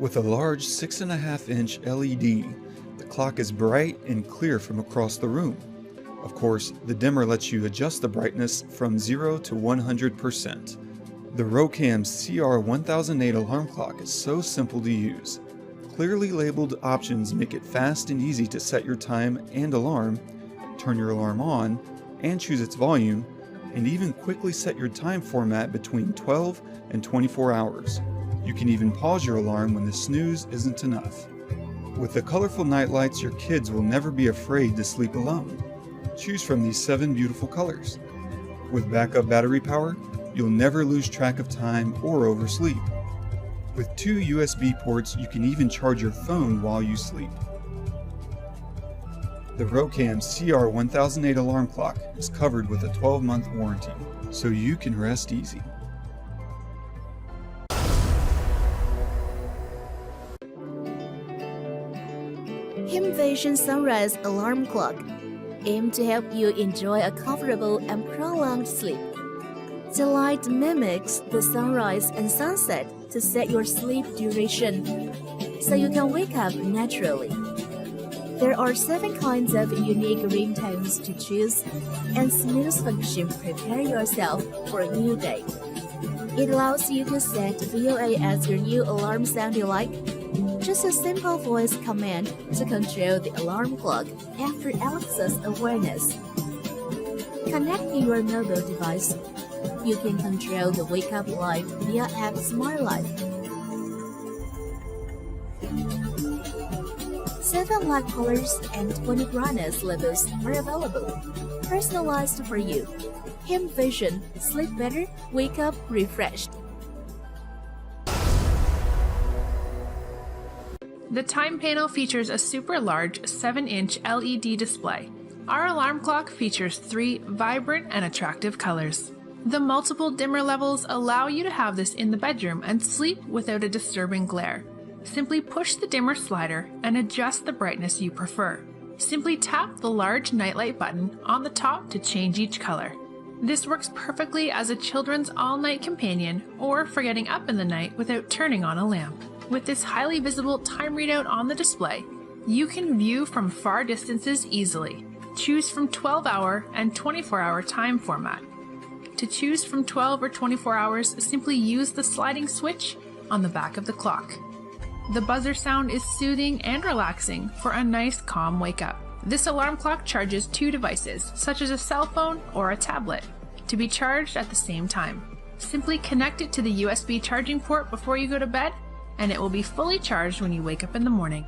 With a large 6.5-inch LED, the clock is bright and clear from across the room. Of course, the dimmer lets you adjust the brightness from 0 to 100%. The Rocam CR1008 alarm clock is so simple to use. Clearly labeled options make it fast and easy to set your time and alarm, turn your alarm on, and choose its volume, and even quickly set your time format between 12 and 24 hours. You can even pause your alarm when the snooze isn't enough. With the colorful nightlights, your kids will never be afraid to sleep alone. Choose from these 7 beautiful colors. With backup battery power, you'll never lose track of time or oversleep. With 2 USB ports, you can even charge your phone while you sleep. The Rocam CR1008 alarm clock is covered with a 12-month warranty, so you can rest easy. HeimVision Sunrise Alarm Clock aimed to help you enjoy a comfortable and prolonged sleep. The light mimics the sunrise and sunset to set your sleep duration, so you can wake up naturally. There are 7 kinds of unique ringtones to choose, and smooth function prepare yourself for a new day. It allows you to set VOA as your new alarm sound you like. Just a simple voice command to control the alarm clock after Alexa's awareness. Connecting your mobile device, you can control the wake-up light via app Smart Life. 7 light colors and 20 brightness levels are available, personalized for you. HeimVision, sleep better, wake up refreshed. The time panel features a super large 7-inch LED display. Our alarm clock features 3 vibrant and attractive colors. The multiple dimmer levels allow you to have this in the bedroom and sleep without a disturbing glare. Simply push the dimmer slider and adjust the brightness you prefer. Simply tap the large nightlight button on the top to change each color. This works perfectly as a children's all-night companion or for getting up in the night without turning on a lamp. With this highly visible time readout on the display, you can view from far distances easily. Choose from 12-hour and 24-hour time format. To choose from 12 or 24 hours, simply use the sliding switch on the back of the clock. The buzzer sound is soothing and relaxing for a nice, calm wake-up. This alarm clock charges 2 devices, such as a cell phone or a tablet, to be charged at the same time. Simply connect it to the USB charging port before you go to bed, and it will be fully charged when you wake up in the morning.